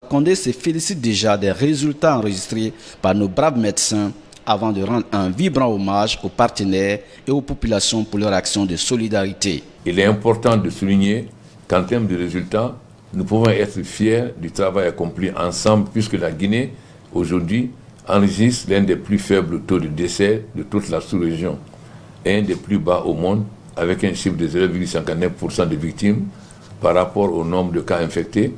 Condé se félicite déjà des résultats enregistrés par nos braves médecins avant de rendre un vibrant hommage aux partenaires et aux populations pour leur action de solidarité. Il est important de souligner qu'en termes de résultats, nous pouvons être fiers du travail accompli ensemble puisque la Guinée, aujourd'hui, enregistre l'un des plus faibles taux de décès de toute la sous-région et un des plus bas au monde, avec un chiffre de 0,59% de victimes par rapport au nombre de cas infectés,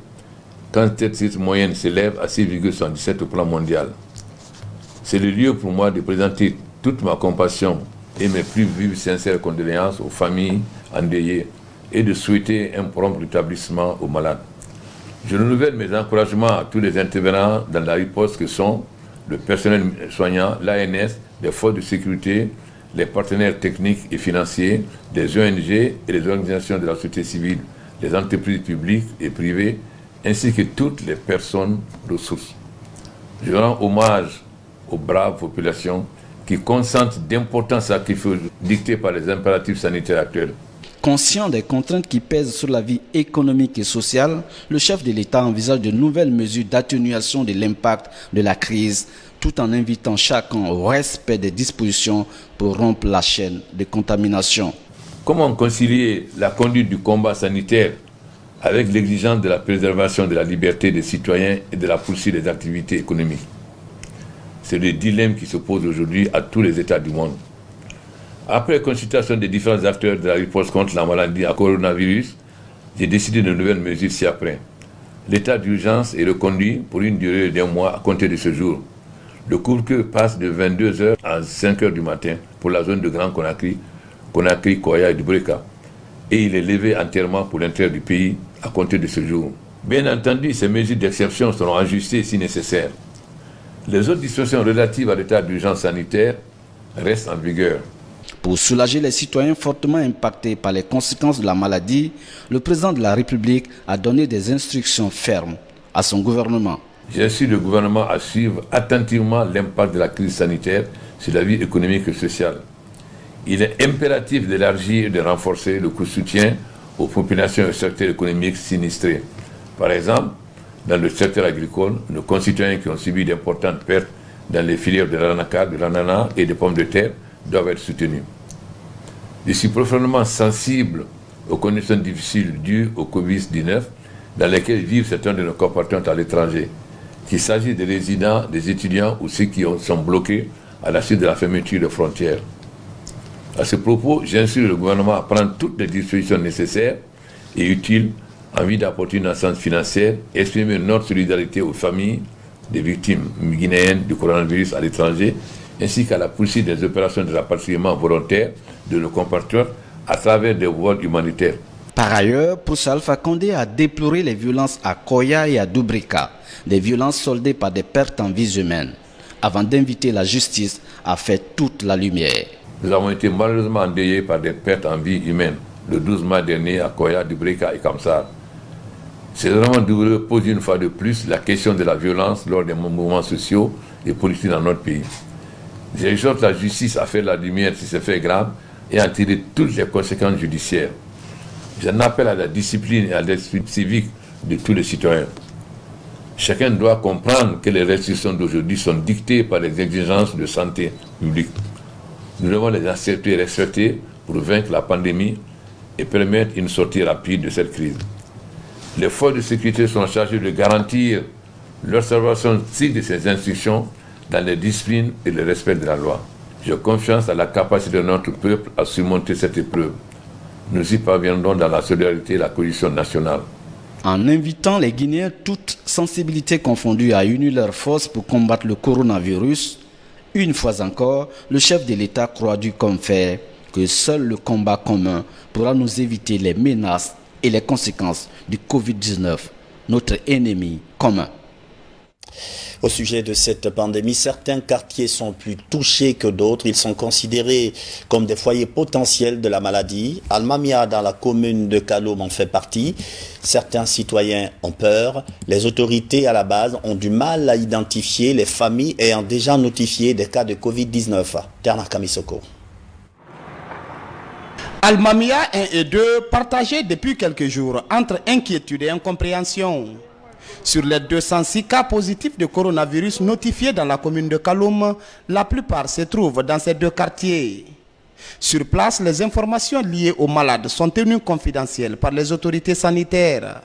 quand cette moyenne s'élève à 6,77 au plan mondial. C'est le lieu pour moi de présenter toute ma compassion et mes plus vives sincères condoléances aux familles endeuillées et de souhaiter un prompt rétablissement aux malades. Je renouvelle mes encouragements à tous les intervenants dans la riposte que sont le personnel soignant, l'ANS, les forces de sécurité, les partenaires techniques et financiers, des ONG et les organisations de la société civile, les entreprises publiques et privées, ainsi que toutes les personnes ressources. Je rends hommage aux braves populations qui consentent d'importants sacrifices dictés par les impératifs sanitaires actuels. Conscient des contraintes qui pèsent sur la vie économique et sociale, le chef de l'État envisage de nouvelles mesures d'atténuation de l'impact de la crise, tout en invitant chacun au respect des dispositions pour rompre la chaîne de contamination. Comment concilier la conduite du combat sanitaire avec l'exigence de la préservation de la liberté des citoyens et de la poursuite des activités économiques? C'est le dilemme qui se pose aujourd'hui à tous les États du monde. Après consultation des différents acteurs de la riposte contre la maladie à coronavirus, j'ai décidé de nouvelles mesures ci-après. L'état d'urgence est reconduit pour une durée d'1 mois à compter de ce jour. Le couvre-feu passe de 22 h à 5 h du matin pour la zone de Grand Conakry, Koya et Dubreka. Et il est levé entièrement pour l'intérieur du pays à compter de ce jour. Bien entendu, ces mesures d'exception seront ajustées si nécessaire. Les autres dispositions relatives à l'état d'urgence sanitaire restent en vigueur. Pour soulager les citoyens fortement impactés par les conséquences de la maladie, le président de la République a donné des instructions fermes à son gouvernement. J'incite le gouvernement à suivre attentivement l'impact de la crise sanitaire sur la vie économique et sociale. Il est impératif d'élargir et de renforcer le soutien aux populations et au secteur économique sinistrés. Par exemple, dans le secteur agricole, nos concitoyens qui ont subi d'importantes pertes dans les filières de l'anacarde, de l'ananas et des pommes de terre doivent être soutenus. Je suis profondément sensible aux conditions difficiles dues au Covid-19 dans lesquelles vivent certains de nos compatriotes à l'étranger, qu'il s'agisse des résidents, des étudiants ou ceux qui sont bloqués à la suite de la fermeture des frontières. À ce propos, j'incite le gouvernement à prendre toutes les dispositions nécessaires et utiles en vue d'apporter une assistance financière et exprimer notre solidarité aux familles des victimes guinéennes du coronavirus à l'étranger, ainsi qu'à la poursuite des opérations de rapatriement volontaire de nos compatriotes à travers des vols humanitaires. Par ailleurs, Poussa Alpha Condé a déploré les violences à Koya et à Dubreka, des violences soldées par des pertes en vies humaines, avant d'inviter la justice à faire toute la lumière. Nous avons été malheureusement endeuillés par des pertes en vie humaine le 12 mars dernier à Koya, Dubreka et Kamsar. C'est vraiment douloureux, pose une fois de plus la question de la violence lors des mouvements sociaux et politiques dans notre pays. J'exhorte la justice à faire la lumière sur ces faits graves et à en tirer toutes les conséquences judiciaires. J'en appelle à la discipline et à l'esprit civique de tous les citoyens. Chacun doit comprendre que les restrictions d'aujourd'hui sont dictées par les exigences de santé publique. Nous devons les accepter et respecter pour vaincre la pandémie et permettre une sortie rapide de cette crise. Les forces de sécurité sont chargées de garantir l'observation stricte de ces instructions dans les disciplines et le respect de la loi. J'ai confiance à la capacité de notre peuple à surmonter cette épreuve. Nous y parviendrons dans la solidarité et la cohésion nationale. En invitant les Guinéens, toutes sensibilités confondues, à unir leurs forces pour combattre le coronavirus, une fois encore, le chef de l'État croit dur comme fer que seul le combat commun pourra nous éviter les menaces et les conséquences du Covid-19, notre ennemi commun. Au sujet de cette pandémie, certains quartiers sont plus touchés que d'autres. Ils sont considérés comme des foyers potentiels de la maladie. Almamia, dans la commune de Kaloum, en fait partie. Certains citoyens ont peur. Les autorités, à la base, ont du mal à identifier les familles ayant déjà notifié des cas de Covid-19. Terna Kamisoko. Almamia 1 et 2 partagés depuis quelques jours entre inquiétude et incompréhension. Sur les 206 cas positifs de coronavirus notifiés dans la commune de Kaloum, la plupart se trouvent dans ces deux quartiers. Sur place, les informations liées aux malades sont tenues confidentielles par les autorités sanitaires,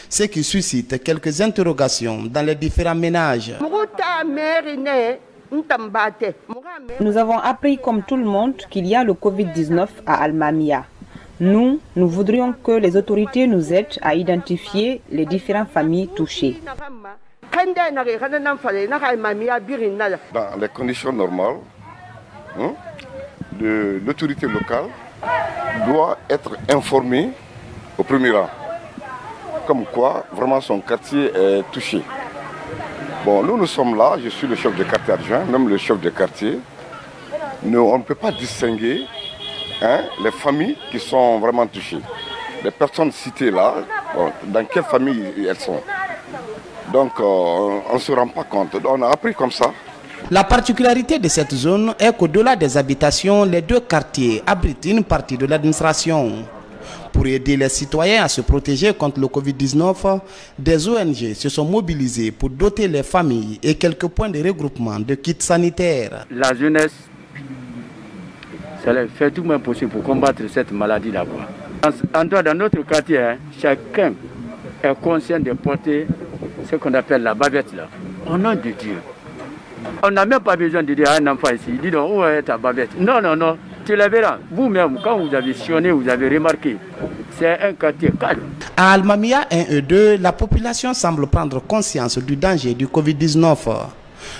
ce qui suscite quelques interrogations dans les différents ménages. Nous avons appris comme tout le monde qu'il y a le Covid-19 à Almamia. Nous voudrions que les autorités nous aident à identifier les différentes familles touchées. Dans les conditions normales, l'autorité locale doit être informée au premier rang, comme quoi vraiment son quartier est touché. Bon, nous sommes là, je suis le chef de quartier adjoint, même le chef de quartier. On ne peut pas distinguer les familles qui sont vraiment touchées. Les personnes citées là, dans quelle famille elles sont. Donc on ne se rend pas compte. On a appris comme ça. La particularité de cette zone est qu'au-delà des habitations, les deux quartiers abritent une partie de l'administration. Pour aider les citoyens à se protéger contre le Covid-19, des ONG se sont mobilisées pour doter les familles et quelques points de regroupement de kits sanitaires. La jeunesse, ça fait tout le monde possible pour combattre cette maladie là-bas. Dans notre quartier, chacun est conscient de porter ce qu'on appelle la bavette là. Au nom de Dieu. On n'a même pas besoin de dire à un enfant ici, dis donc où est ta bavette? Non, tu la verras. Vous-même, quand vous avez sillonné, vous avez remarqué. C'est un quartier calme. À Almamia 1 et 2, la population semble prendre conscience du danger du Covid-19.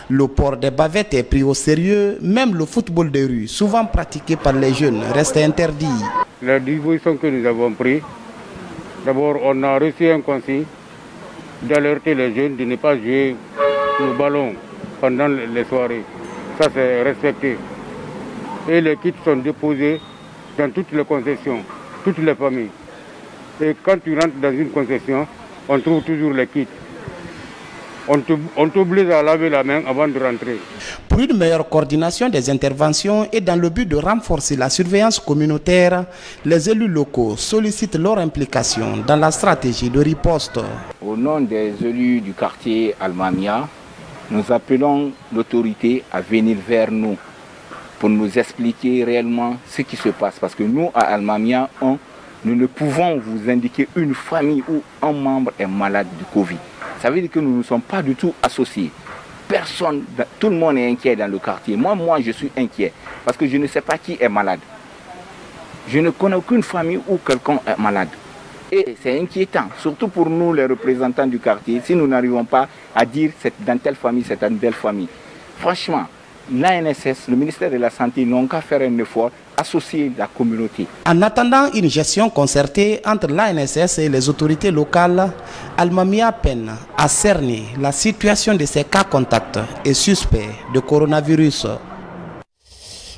Le port des bavettes est pris au sérieux, même le football de rue, souvent pratiqué par les jeunes, reste interdit. La disposition que nous avons prise, d'abord on a reçu un conseil d'alerter les jeunes de ne pas jouer le ballon pendant les soirées. Ça c'est respecté. Et les kits sont déposés dans toutes les concessions, toutes les familles. Et quand tu rentres dans une concession, on trouve toujours les kits. On t'oblige à laver la main avant de rentrer. Pour une meilleure coordination des interventions et dans le but de renforcer la surveillance communautaire, les élus locaux sollicitent leur implication dans la stratégie de riposte. Au nom des élus du quartier Almamia, nous appelons l'autorité à venir vers nous pour nous expliquer réellement ce qui se passe. Parce que nous, à Almamia, nous ne pouvons vous indiquer une famille où un membre est malade du Covid. Ça veut dire que nous ne sommes pas du tout associés. Personne, tout le monde est inquiet dans le quartier. Moi, je suis inquiet parce que je ne sais pas qui est malade. Je ne connais aucune famille où quelqu'un est malade. Et c'est inquiétant, surtout pour nous, les représentants du quartier, si nous n'arrivons pas à dire c'est dans telle famille, c'est dans telle famille. Franchement, l'ANSS, le ministère de la Santé, n'ont qu'à faire un effort, associer la communauté. En attendant une gestion concertée entre l'ANSS et les autorités locales, Almamia peine à cerner la situation de ces cas contacts et suspects de coronavirus.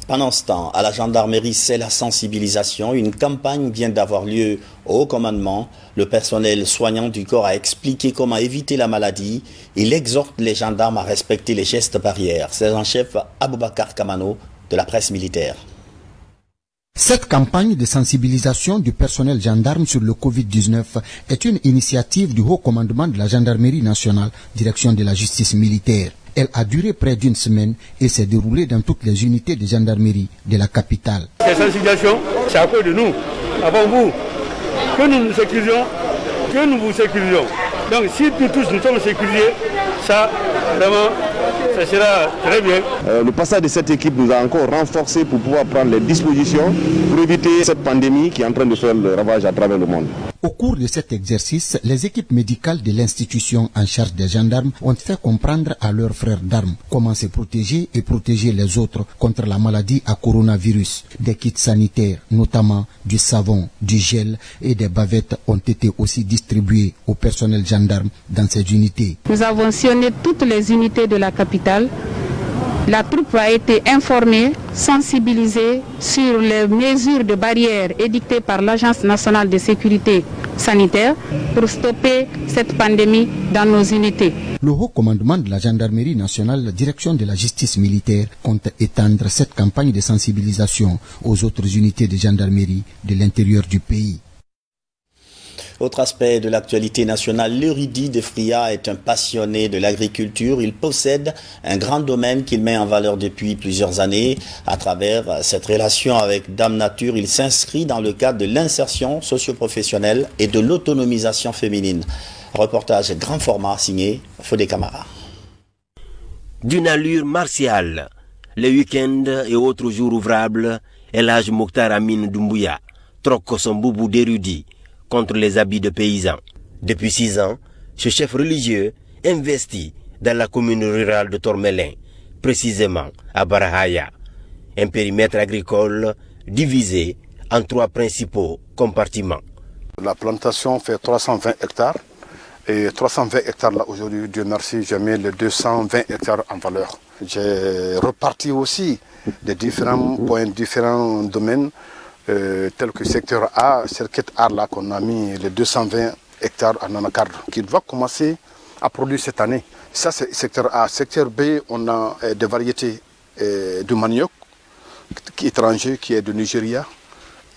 Pendant ce temps, à la gendarmerie, c'est la sensibilisation. Une campagne vient d'avoir lieu au haut commandement. Le personnel soignant du corps a expliqué comment éviter la maladie. Il exhorte les gendarmes à respecter les gestes barrières. Sergent-chef Aboubakar Kamano de la presse militaire. Cette campagne de sensibilisation du personnel gendarme sur le Covid-19 est une initiative du haut commandement de la gendarmerie nationale, direction de la justice militaire. Elle a duré près d'une semaine et s'est déroulée dans toutes les unités de gendarmerie de la capitale. Cette sensibilisation, c'est à cause de nous, avant vous, que nous nous sécurisions, que nous vous sécurisions. Donc si nous tous nous sommes sécurisés, ça, vraiment, ça sera très bien. Le passage de cette équipe nous a encore renforcé pour pouvoir prendre les dispositions pour éviter cette pandémie qui est en train de faire le ravage à travers le monde. Au cours de cet exercice, les équipes médicales de l'institution en charge des gendarmes ont fait comprendre à leurs frères d'armes comment se protéger et protéger les autres contre la maladie à coronavirus. Des kits sanitaires, notamment du savon, du gel et des bavettes ont été aussi distribués au personnel gendarme dans ces unités. Nous avons sillonné toutes les unités de la capitale. La troupe a été informée, sensibilisée sur les mesures de barrière édictées par l'Agence nationale de sécurité sanitaire pour stopper cette pandémie dans nos unités. Le haut commandement de la gendarmerie nationale, direction de la justice militaire, compte étendre cette campagne de sensibilisation aux autres unités de gendarmerie de l'intérieur du pays. Autre aspect de l'actualité nationale, l'érudit de Fria est un passionné de l'agriculture. Il possède un grand domaine qu'il met en valeur depuis plusieurs années. À travers cette relation avec Dame Nature, il s'inscrit dans le cadre de l'insertion socio-professionnelle et de l'autonomisation féminine. Reportage grand format signé Fodé Camara. D'une allure martiale, les week-ends et autres jours ouvrables, El Hadj Mokhtar Amine Doumbouya troque son boubou d'érudit contre les habits de paysans. Depuis 6 ans, ce chef religieux investit dans la commune rurale de Tormelin, précisément à Barahaya, un périmètre agricole divisé en 3 principaux compartiments. La plantation fait 320 hectares et 320 hectares là aujourd'hui, Dieu merci, j'ai mis les 220 hectares en valeur. J'ai reparti aussi des différents points, différents domaines, tels que secteur A, circuit A là qu'on a mis les 220 hectares en anacarde, qui va commencer à produire cette année. Ça c'est secteur A. Secteur B, on a des variétés de manioc qui est étranger, qui est de Nigeria.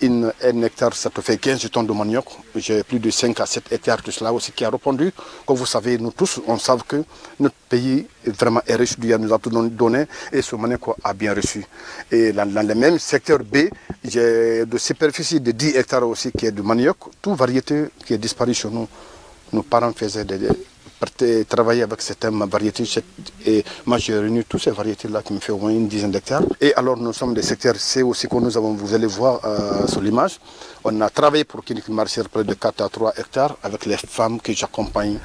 Un hectare, ça te fait 15 tonnes de manioc. J'ai plus de 5 à 7 hectares de cela aussi qui a répondu. Comme vous savez, nous tous, on sait que notre pays est vraiment riche, Dieu nous a tout donné et ce manioc a bien reçu. Et dans le même secteur B, j'ai de superficie de 10 hectares aussi qui est de manioc, toute variété qui est disparue chez nous. Nos parents faisaient travailler avec cette variété et moi j'ai réuni toutes ces variétés-là qui me fait au moins une dizaine d'hectares. Et alors nous sommes des secteurs C aussi que nous avons, vous allez voir sur l'image. On a travaillé pour qu'il marche près de 4 à 3 hectares avec les femmes que j'accompagne.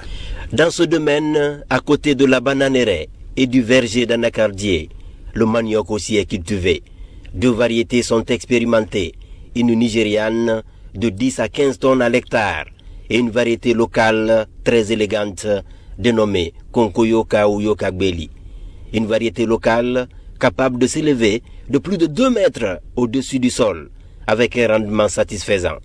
Dans ce domaine, à côté de la bananeraie et du verger d'anacardier, le manioc aussi est cultivé. 2 variétés sont expérimentées, une nigériane de 10 à 15 tonnes à l'hectare et une variété locale très élégante dénommée Konkoyoka ou Yokagbeli. Une variété locale capable de s'élever de plus de 2 mètres au-dessus du sol avec un rendement satisfaisant.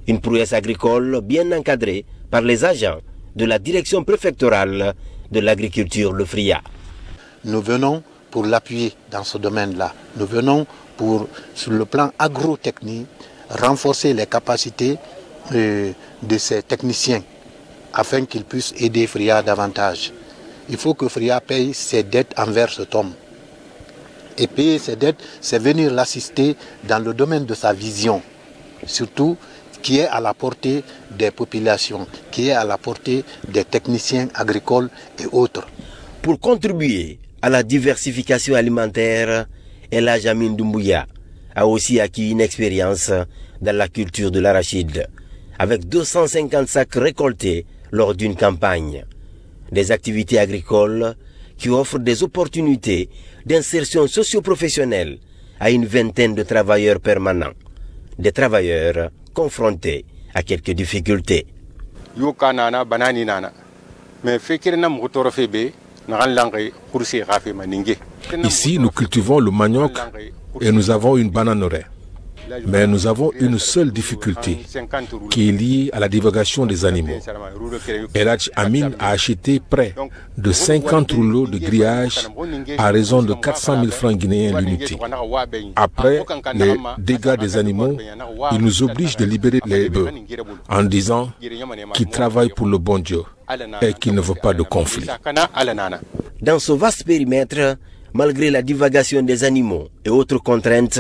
Une prouesse agricole bien encadrée par les agents de la direction préfectorale de l'agriculture de Fria. Nous venons pour l'appuyer dans ce domaine-là. Nous venons pour, sur le plan agrotechnique, renforcer les capacités de ces techniciens afin qu'ils puissent aider Fria davantage. Il faut que Fria paye ses dettes envers cet homme. Et payer ses dettes, c'est venir l'assister dans le domaine de sa vision, surtout qui est à la portée des populations, qui est à la portée des techniciens agricoles et autres. Pour contribuer à la diversification alimentaire, El Hadj Amine Doumbouya a aussi acquis une expérience dans la culture de l'arachide, avec 250 sacs récoltés lors d'une campagne. Des activités agricoles qui offrent des opportunités d'insertion socio-professionnelle à une vingtaine de travailleurs permanents. Des travailleurs confrontés à quelques difficultés. Ici, nous cultivons le manioc et nous avons une bananeraie. Mais nous avons une seule difficulté qui est liée à la divagation des animaux. El Hadj Amine a acheté près de 50 rouleaux de grillage à raison de 400 000 francs guinéens l'unité. Après les dégâts des animaux, il nous oblige de libérer les bœufs en disant qu'il travaille pour le bon Dieu et qu'il ne veut pas de conflit. Dans ce vaste périmètre, malgré la divagation des animaux et autres contraintes,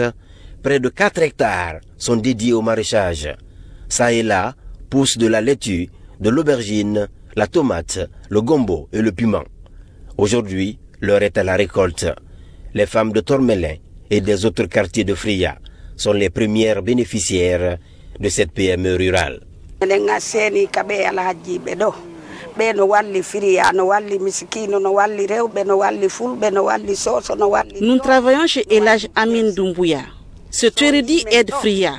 près de 4 hectares sont dédiés au maraîchage. Ça et là, poussent de la laitue, de l'aubergine, la tomate, le gombo et le piment. Aujourd'hui, l'heure est à la récolte. Les femmes de Tormelin et des autres quartiers de Fria sont les premières bénéficiaires de cette PME rurale. Nous travaillons chez El Hadj Amine Doumbouya. Ce érudit aide Fria.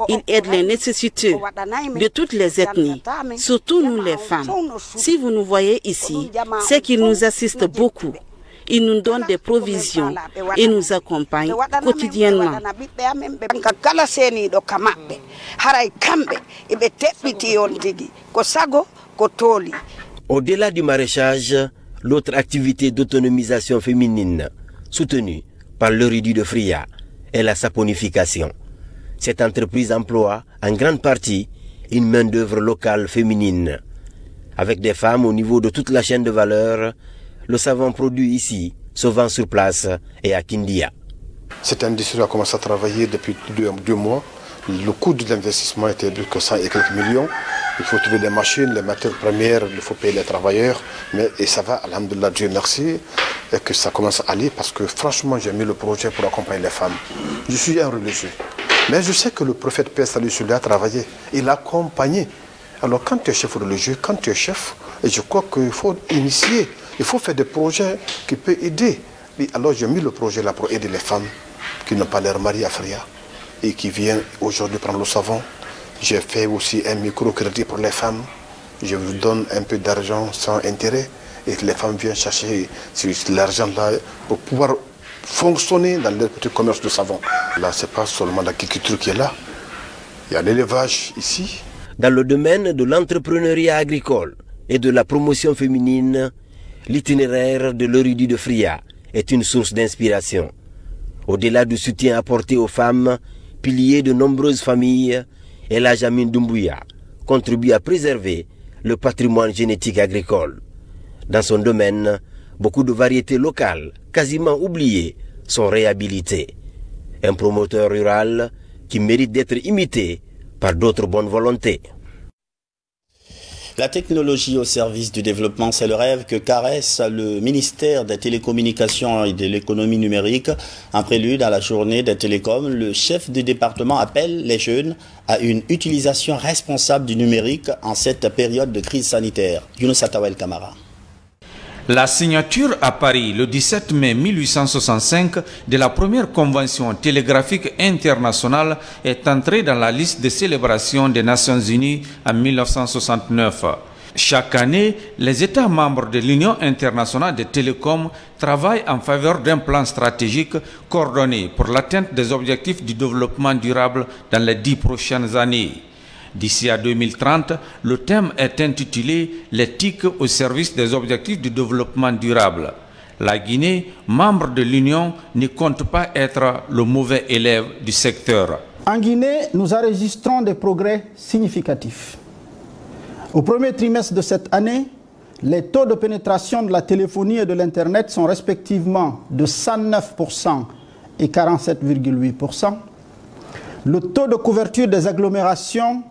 Il aide les nécessiteux de toutes les ethnies, surtout nous les femmes. Si vous nous voyez ici, c'est qu'il nous assiste beaucoup. Il nous donne des provisions et nous accompagne quotidiennement. Au-delà du maraîchage, l'autre activité d'autonomisation féminine, soutenue par l'érudit de Fria, est la saponification. Cette entreprise emploie en grande partie une main-d'œuvre locale féminine. Avec des femmes au niveau de toute la chaîne de valeur, le savon produit ici se vend sur place et à Kindia. Cette industrie a commencé à travailler depuis 2 mois. Le coût de l'investissement était de 100 et quelques millions. Il faut trouver des machines, les matières premières, il faut payer les travailleurs. Et ça va, alhamdoulilah, Dieu merci, et que ça commence à aller parce que franchement, j'ai mis le projet pour accompagner les femmes. Je suis un religieux. Mais je sais que le prophète paix salut sur lui a travaillé. Il a accompagné. Alors quand tu es chef religieux, quand tu es chef, et je crois qu'il faut initier, il faut faire des projets qui peuvent aider. Et alors j'ai mis le projet là pour aider les femmes qui n'ont pas leur mari à Fria et qui viennent aujourd'hui prendre le savon. J'ai fait aussi un microcrédit pour les femmes. Je vous donne un peu d'argent sans intérêt et les femmes viennent chercher l'argent là pour pouvoir fonctionner dans leur petit commerce de savon. Là, ce n'est pas seulement l'agriculture qui est là. Il y a l'élevage ici. Dans le domaine de l'entrepreneuriat agricole et de la promotion féminine, l'itinéraire de l'érudit de Fria est une source d'inspiration. Au-delà du soutien apporté aux femmes, piliers de nombreuses familles, El Hadj Amin Doumbouya contribue à préserver le patrimoine génétique agricole. Dans son domaine, beaucoup de variétés locales, quasiment oubliées, sont réhabilitées. Un promoteur rural qui mérite d'être imité par d'autres bonnes volontés. La technologie au service du développement, c'est le rêve que caresse le ministère des Télécommunications et de l'économie numérique. En prélude à la journée des télécoms, le chef du département appelle les jeunes à une utilisation responsable du numérique en cette période de crise sanitaire. Younous Atawel Kamara. La signature à Paris le 17 mai 1865 de la première convention télégraphique internationale est entrée dans la liste de célébration des Nations Unies en 1969. Chaque année, les États membres de l'Union internationale des télécoms travaillent en faveur d'un plan stratégique coordonné pour l'atteinte des objectifs du développement durable dans les 10 prochaines années. D'ici à 2030, le thème est intitulé « L'éthique au service des objectifs du développement durable ». La Guinée, membre de l'Union, ne compte pas être le mauvais élève du secteur. En Guinée, nous enregistrons des progrès significatifs. Au premier trimestre de cette année, les taux de pénétration de la téléphonie et de l'Internet sont respectivement de 109% et 47,8%. Le taux de couverture des agglomérations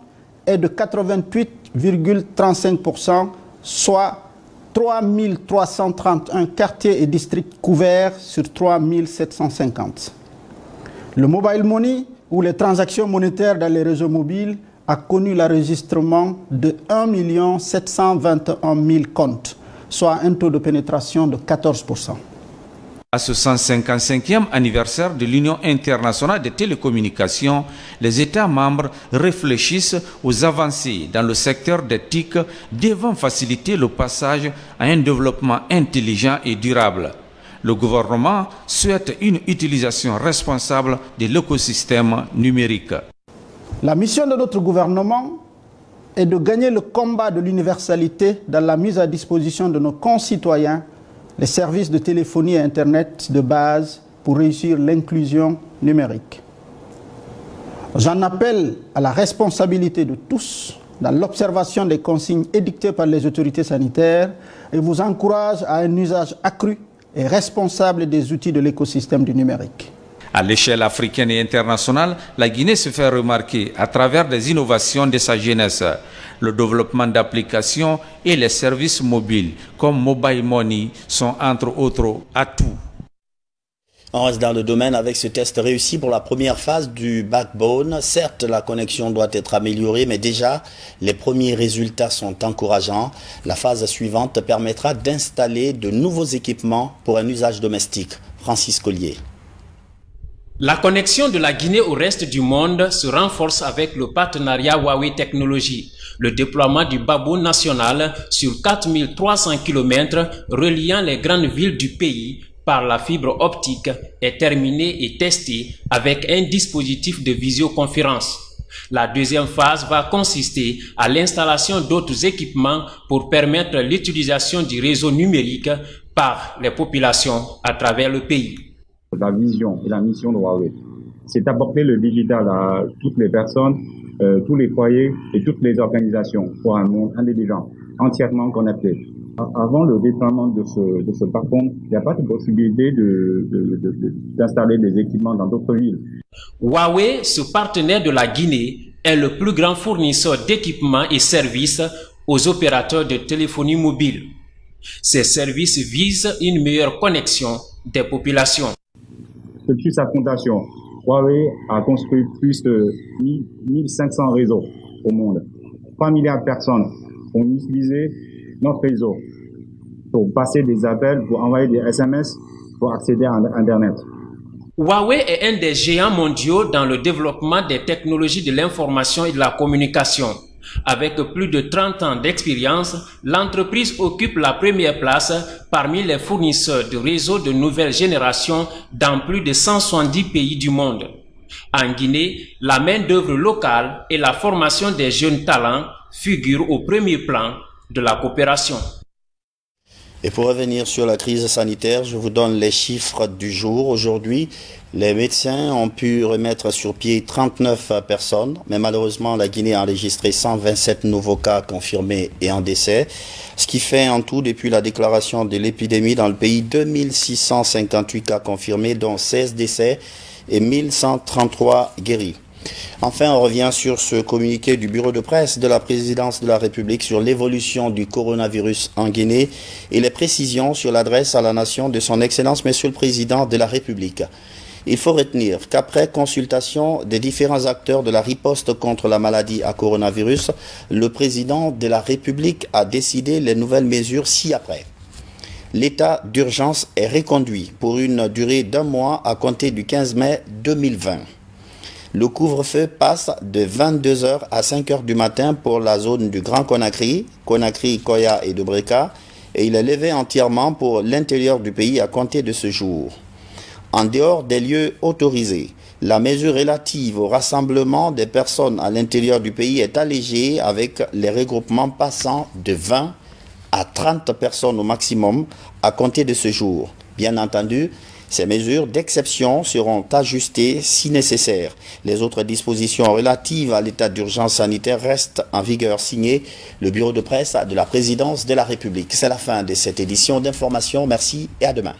est de 88,35%, soit 3331 quartiers et districts couverts sur 3750. Le mobile money, ou les transactions monétaires dans les réseaux mobiles, a connu l'enregistrement de 1 721 000 comptes, soit un taux de pénétration de 14%. À ce 155e anniversaire de l'Union internationale des télécommunications, les États membres réfléchissent aux avancées dans le secteur des TIC devant faciliter le passage à un développement intelligent et durable. Le gouvernement souhaite une utilisation responsable de l'écosystème numérique. La mission de notre gouvernement est de gagner le combat de l'universalité dans la mise à disposition de nos concitoyens les services de téléphonie et Internet de base pour réussir l'inclusion numérique. J'en appelle à la responsabilité de tous dans l'observation des consignes édictées par les autorités sanitaires et vous encourage à un usage accru et responsable des outils de l'écosystème du numérique. À l'échelle africaine et internationale, la Guinée se fait remarquer à travers des innovations de sa jeunesse, le développement d'applications et les services mobiles comme Mobile Money sont entre autres atouts. On reste dans le domaine avec ce test réussi pour la première phase du backbone. Certes, la connexion doit être améliorée, mais déjà, les premiers résultats sont encourageants. La phase suivante permettra d'installer de nouveaux équipements pour un usage domestique. Francis Collier. La connexion de la Guinée au reste du monde se renforce avec le partenariat Huawei Technologies. Le déploiement du backbone national sur 4300 km reliant les grandes villes du pays par la fibre optique est terminé et testé avec un dispositif de visioconférence. La deuxième phase va consister à l'installation d'autres équipements pour permettre l'utilisation du réseau numérique par les populations à travers le pays. La vision et la mission de Huawei, c'est d'apporter le digital à toutes les personnes tous les foyers et toutes les organisations pour un monde intelligent, entièrement connecté. Avant le déploiement de ce backbone, il n'y a pas de possibilité d'installer des équipements dans d'autres villes. Huawei, ce partenaire de la Guinée, est le plus grand fournisseur d'équipements et services aux opérateurs de téléphonie mobile. Ces services visent une meilleure connexion des populations. Depuis sa fondation, Huawei a construit plus de 1500 réseaux au monde. 3 milliards de personnes ont utilisé notre réseau pour passer des appels, pour envoyer des SMS, pour accéder à Internet. Huawei est un des géants mondiaux dans le développement des technologies de l'information et de la communication. Avec plus de 30 ans d'expérience, l'entreprise occupe la première place parmi les fournisseurs de réseaux de nouvelle génération dans plus de 170 pays du monde. En Guinée, la main-d'œuvre locale et la formation des jeunes talents figurent au premier plan de la coopération. Et pour revenir sur la crise sanitaire, je vous donne les chiffres du jour. Aujourd'hui, les médecins ont pu remettre sur pied 39 personnes, mais malheureusement, la Guinée a enregistré 127 nouveaux cas confirmés et un décès, ce qui fait en tout, depuis la déclaration de l'épidémie dans le pays, 2658 cas confirmés, dont 16 décès et 1133 guéris. Enfin, on revient sur ce communiqué du bureau de presse de la présidence de la République sur l'évolution du coronavirus en Guinée et les précisions sur l'adresse à la nation de son Excellence Monsieur le Président de la République. Il faut retenir qu'après consultation des différents acteurs de la riposte contre la maladie à coronavirus, le Président de la République a décidé les nouvelles mesures ci-après. L'état d'urgence est reconduit pour une durée d'1 mois à compter du 15 mai 2020. Le couvre-feu passe de 22h à 5h du matin pour la zone du Grand Conakry, Koya et Dobreka, et il est levé entièrement pour l'intérieur du pays à compter de ce jour. En dehors des lieux autorisés, la mesure relative au rassemblement des personnes à l'intérieur du pays est allégée avec les regroupements passant de 20 à 30 personnes au maximum à compter de ce jour. Bien entendu, ces mesures d'exception seront ajustées si nécessaire. Les autres dispositions relatives à l'état d'urgence sanitaire restent en vigueur, signé le bureau de presse de la présidence de la République. C'est la fin de cette édition d'information. Merci et à demain.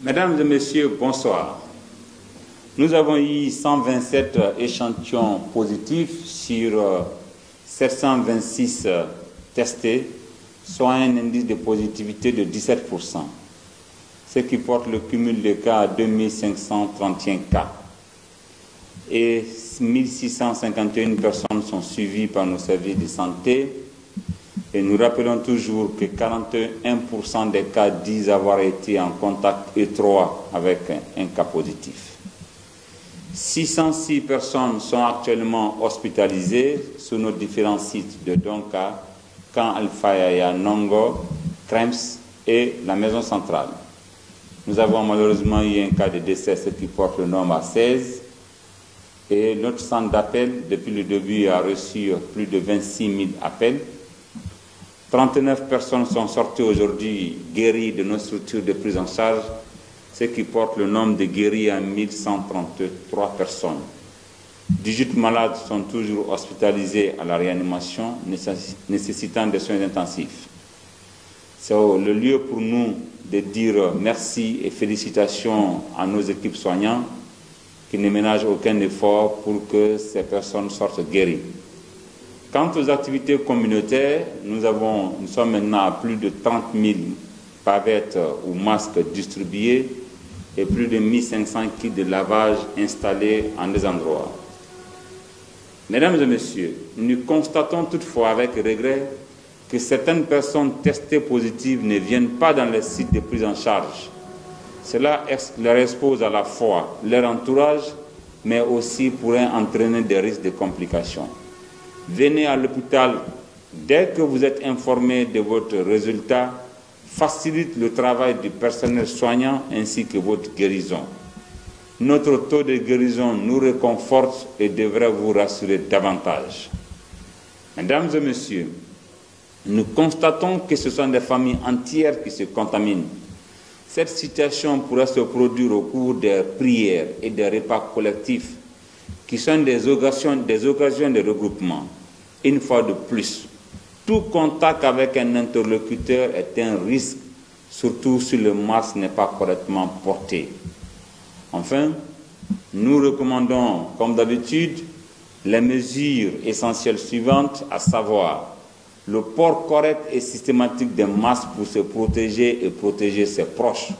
Mesdames et messieurs, bonsoir. Nous avons eu 127 échantillons positifs sur 726 testés, soit un indice de positivité de 17%, ce qui porte le cumul de cas à 2531 cas. Et 1651 personnes sont suivies par nos services de santé. Et nous rappelons toujours que 41% des cas disent avoir été en contact étroit avec un cas positif. 606 personnes sont actuellement hospitalisées sur nos différents sites de Donka, Camp Alfaya, Nongo, Krems et la maison centrale. Nous avons malheureusement eu un cas de décès, ce qui porte le nombre à 16. Et notre centre d'appel, depuis le début, a reçu plus de 26 000 appels. 39 personnes sont sorties aujourd'hui guéries de nos structures de prise en charge, ce qui porte le nombre de guéris à 1133 personnes. 18 malades sont toujours hospitalisés à la réanimation, nécessitant des soins intensifs. C'est le lieu pour nous de dire merci et félicitations à nos équipes soignantes qui ne ménagent aucun effort pour que ces personnes sortent guéries. Quant aux activités communautaires, nous sommes maintenant à plus de 30 000 pavettes ou masques distribués et plus de 1500 kits de lavage installés en des endroits. Mesdames et messieurs, nous constatons toutefois avec regret que certaines personnes testées positives ne viennent pas dans les sites de prise en charge. Cela leur expose à la fois leur entourage, mais aussi pourrait entraîner des risques de complications. Venez à l'hôpital dès que vous êtes informé de votre résultat, facilite le travail du personnel soignant ainsi que votre guérison. Notre taux de guérison nous réconforte et devrait vous rassurer davantage. Mesdames et messieurs, nous constatons que ce sont des familles entières qui se contaminent. Cette situation pourrait se produire au cours des prières et des repas collectifs qui sont des occasions de regroupement. Une fois de plus, tout contact avec un interlocuteur est un risque, surtout si le masque n'est pas correctement porté. Enfin, nous recommandons, comme d'habitude, les mesures essentielles suivantes, à savoir le port correct et systématique des masques pour se protéger et protéger ses proches,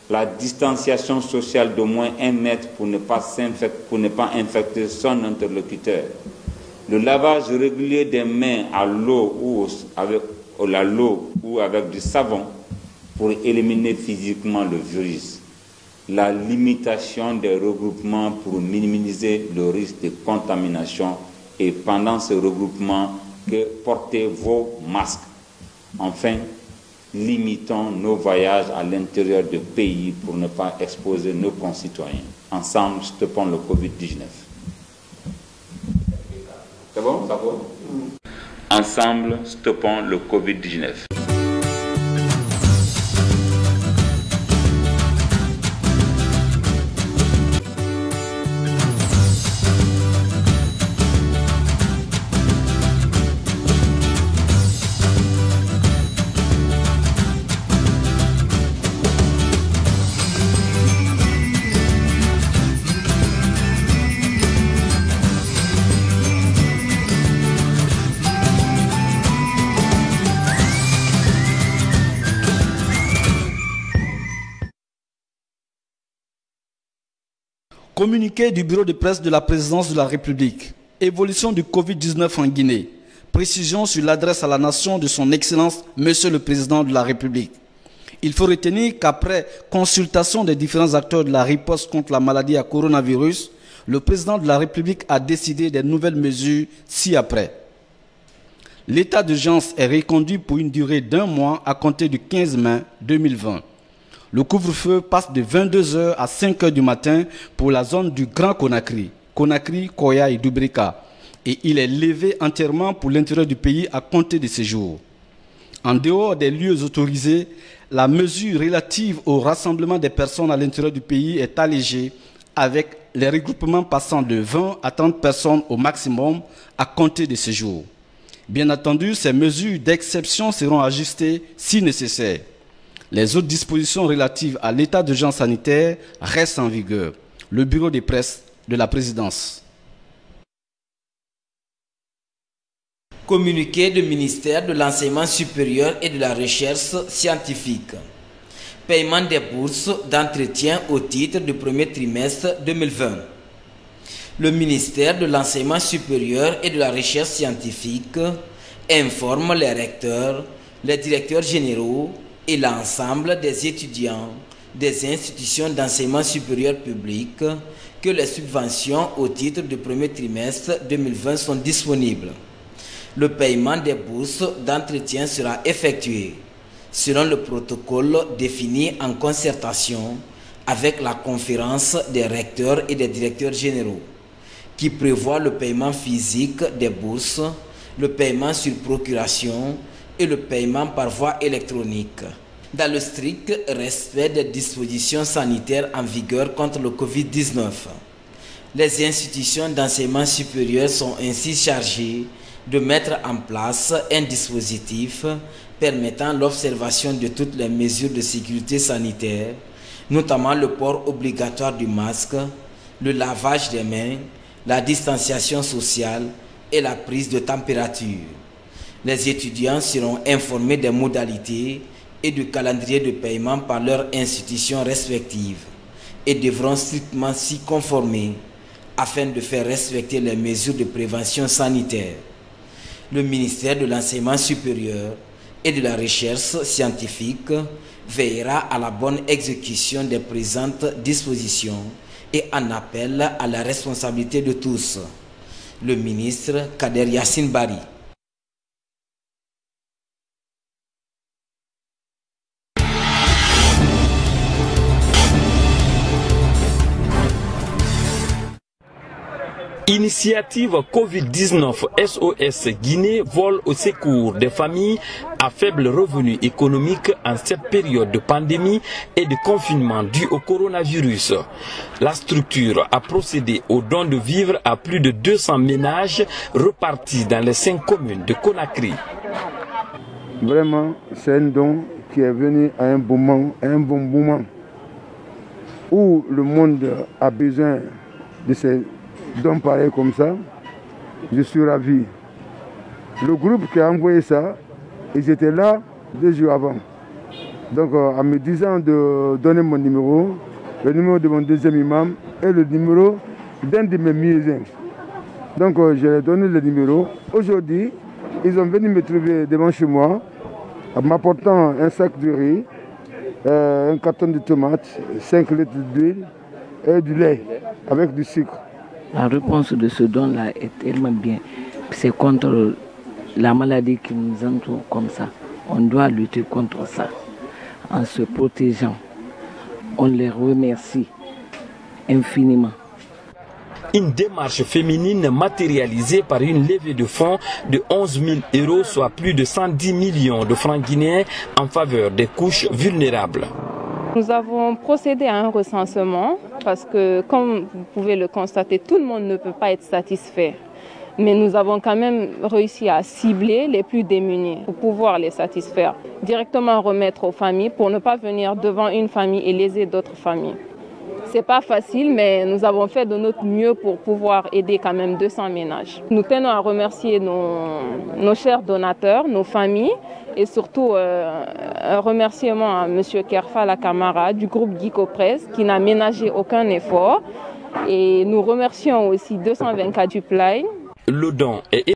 la distanciation sociale d'au moins 1 mètre pour ne pas infecter son interlocuteur, le lavage régulier des mains à l'eau ou avec du savon pour éliminer physiquement le virus, la limitation des regroupements pour minimiser le risque de contamination et pendant ce regroupement, que portez vos masques. Enfin, limitons nos voyages à l'intérieur du pays pour ne pas exposer nos concitoyens. Ensemble, stoppons le Covid-19. C'est bon, ça va? Ensemble, stoppons le Covid-19. Communiqué du bureau de presse de la présidence de la République. Évolution du Covid-19 en Guinée. Précision sur l'adresse à la nation de son Excellence, Monsieur le Président de la République. Il faut retenir qu'après consultation des différents acteurs de la riposte contre la maladie à coronavirus, le Président de la République a décidé des nouvelles mesures ci-après. L'état d'urgence est reconduit pour une durée d'1 mois à compter du 15 mai 2020. Le couvre-feu passe de 22h à 5h du matin pour la zone du Grand Conakry, Conakry, Koya et Dubrika, et il est levé entièrement pour l'intérieur du pays à compter de ces jours. En dehors des lieux autorisés, la mesure relative au rassemblement des personnes à l'intérieur du pays est allégée avec les regroupements passant de 20 à 30 personnes au maximum à compter de ces jours. Bien entendu, ces mesures d'exception seront ajustées si nécessaire. Les autres dispositions relatives à l'état d'urgence sanitaire restent en vigueur. Le bureau de presse de la présidence. Communiqué du ministère de l'Enseignement supérieur et de la Recherche scientifique. Paiement des bourses d'entretien au titre du premier trimestre 2020. Le ministère de l'Enseignement supérieur et de la Recherche scientifique informe les recteurs, les directeurs généraux et l'ensemble des étudiants des institutions d'enseignement supérieur public que les subventions au titre du premier trimestre 2020 sont disponibles. Le paiement des bourses d'entretien sera effectué selon le protocole défini en concertation avec la conférence des recteurs et des directeurs généraux, qui prévoit le paiement physique des bourses, le paiement sur procuration et le paiement par voie électronique, dans le strict respect des dispositions sanitaires en vigueur contre le Covid-19. Les institutions d'enseignement supérieur sont ainsi chargées de mettre en place un dispositif permettant l'observation de toutes les mesures de sécurité sanitaire, notamment le port obligatoire du masque, le lavage des mains, la distanciation sociale et la prise de température. Les étudiants seront informés des modalités et du calendrier de paiement par leurs institutions respectives et devront strictement s'y conformer afin de faire respecter les mesures de prévention sanitaire. Le ministère de l'Enseignement supérieur et de la Recherche scientifique veillera à la bonne exécution des présentes dispositions et en appelle à la responsabilité de tous. Le ministre Kader Yassine Bari. Initiative Covid-19 SOS Guinée vole au secours des familles à faible revenu économique en cette période de pandémie et de confinement dû au coronavirus. La structure a procédé au don de vivres à plus de 200 ménages repartis dans les 5 communes de Conakry. Vraiment, c'est un don qui est venu à un bon moment où le monde a besoin de ces dons pareils comme ça. Je suis ravi. Le groupe qui a envoyé ça, ils étaient là 2 jours avant. Donc en me disant de donner mon numéro, le numéro de mon deuxième imam et le numéro d'un de mes muezzins. Donc je leur ai donné le numéro. Aujourd'hui, ils ont venu me trouver devant chez moi en m'apportant un sac de riz, un carton de tomates, 5 litres d'huile et du lait avec du sucre. La réponse de ce don-là est tellement bien. C'est contre la maladie qui nous entoure comme ça. On doit lutter contre ça en se protégeant. On les remercie infiniment. Une démarche féminine matérialisée par une levée de fonds de 11 000 €, soit plus de 110 millions de francs guinéens en faveur des couches vulnérables. Nous avons procédé à un recensement parce que, comme vous pouvez le constater, tout le monde ne peut pas être satisfait. Mais nous avons quand même réussi à cibler les plus démunis pour pouvoir les satisfaire. Directement remettre aux familles pour ne pas venir devant une famille et léser d'autres familles. C'est pas facile, mais nous avons fait de notre mieux pour pouvoir aider quand même 200 ménages. Nous tenons à remercier nos chers donateurs, nos familles, et surtout un remerciement à M. Kerfa Lakamara du groupe Guico Presse qui n'a ménagé aucun effort. Et nous remercions aussi 224 du Play. Le don est